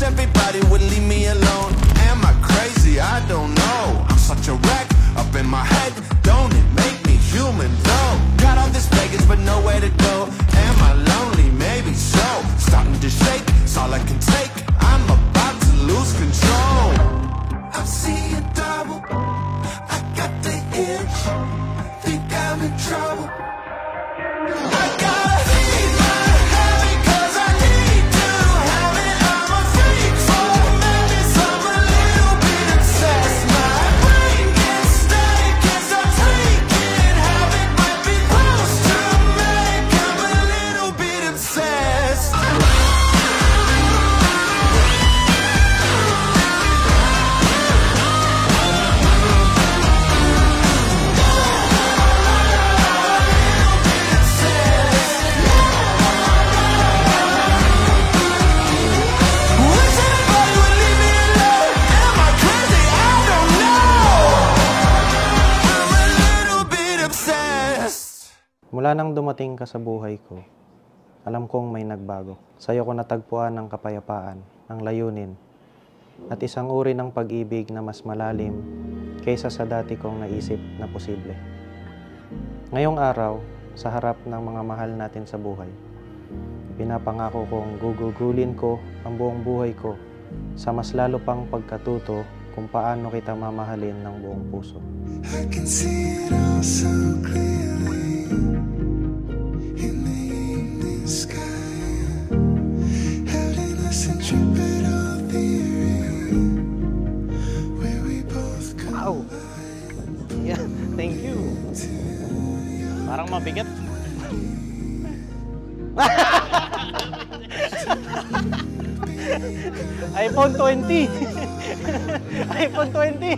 everybody would leave me alone. Am I crazy? I don't know. I'm such a wreck up in my head. Don't it make me human though? Got all this baggage but nowhere to go. Am I lonely? Maybe so. Starting to shake, it's all I can take. I'm about to lose control. I'm seeing double. I got the itch. Think I'm in trouble. I gotta feed my habit 'cause I need to have it. I'm a freak for madness. I'm a little bit obsessed. My brain gets static as I'm tweaking. Habit might be close to manic. I'm a little bit obsessed. Mula nang dumating ka sa buhay ko, alam kong may nagbago. Sa'yo ko natagpuan ng kapayapaan, ang layunin, at isang uri ng pag-ibig na mas malalim kaysa sa dati kong naisip na posible. Ngayong araw, sa harap ng mga mahal natin sa buhay, pinapangako kong gugugulin ko ang buong buhay ko sa mas lalo pang pagkatuto kung paano kita mamahalin ng buong puso. I can see it all so clearly. Wow! Yeah, thank you. Parang mabigat. iPhone 20! iPhone 20!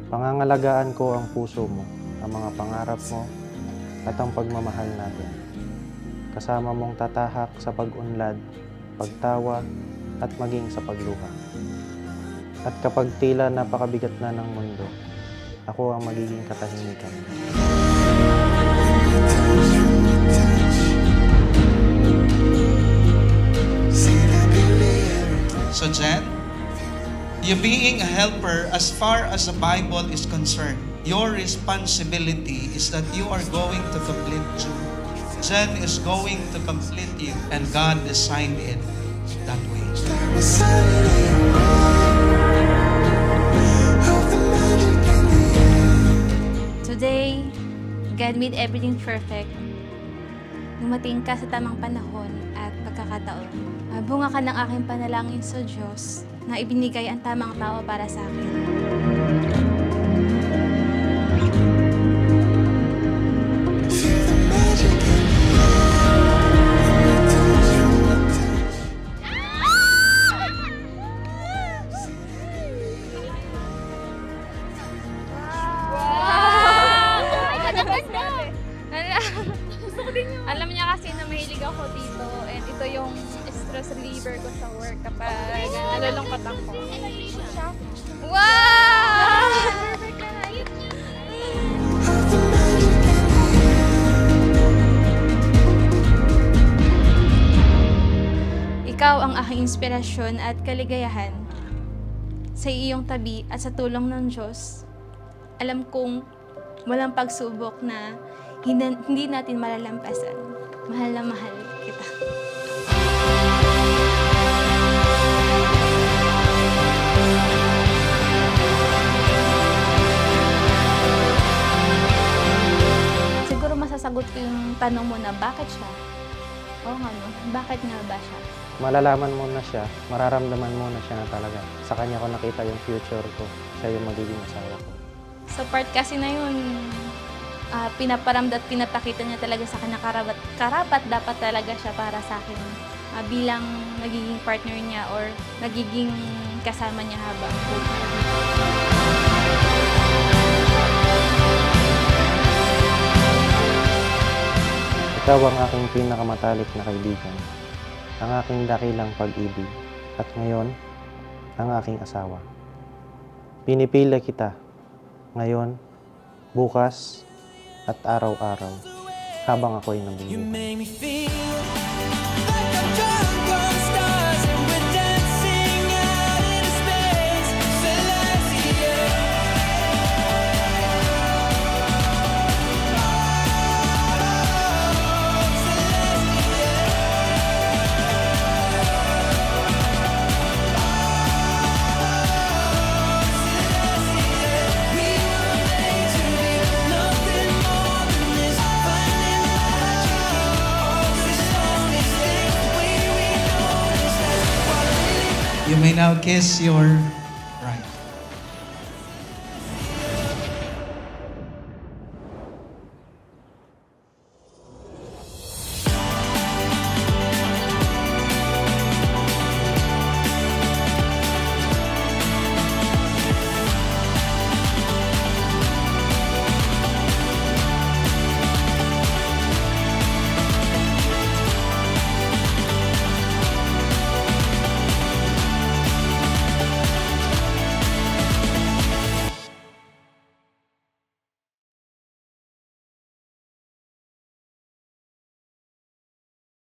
Pangangalagaan ko ang puso mo, ang mga pangarap mo, at ang pagmamahal natin. Kasama mong tatahak sa pag-unlad, pagtawa, at maging sa pagluha. At kapag tila napakabigat na ng mundo, ako ang magiging katahimikan. So Jen, you being a helper, as far as the Bible is concerned, your responsibility is that you are going to complete you. Jen is going to complete you, and God designed it that way. Today, God made everything perfect. Dumating ka sa tamang panahon at pagkakataon. Bunga ka ng aking panalangin sa Diyos na ibinigay ang tamang tao para sa akin. Alam niya kasi na mahilig ako dito, and ito yung stress reliever ko sa work kapag nalulungkot ako. Wow! Perfect na na. Ikaw ang aking inspirasyon at kaligayahan. Sa iyong tabi at sa tulong ng Diyos, alam kong walang pagsubok na hindi natin malalampasan. Mahal na mahal kita. Siguro masasagot ko yung tanong mo na bakit siya? Oo nga no, bakit nga ba siya? Malalaman mo na siya, mararamdaman mo na siya na talaga. Sa kanya ko nakita yung future ko, siya yung magiging asawa ko. Sa part kasi na yun, pinaparamdam at pinapakita niya talaga sa kanya karapat dapat talaga siya para sa akin. bilang nagiging partner niya or nagiging kasama niya habang buhay. Ikaw ang aking pinakamatalik na kaibigan, ang aking dakilang pag-ibig, at ngayon, ang aking asawa. Pinipili kita ngayon, bukas, at araw-araw habang ako'y nabubuhay. You make me feel like I'm drunk on stars and we're dancing out in space. Celestia. We were made to be nothing more than this. Finding magic in all the strongest things. The way we know this. That's what really matters. You may now kiss your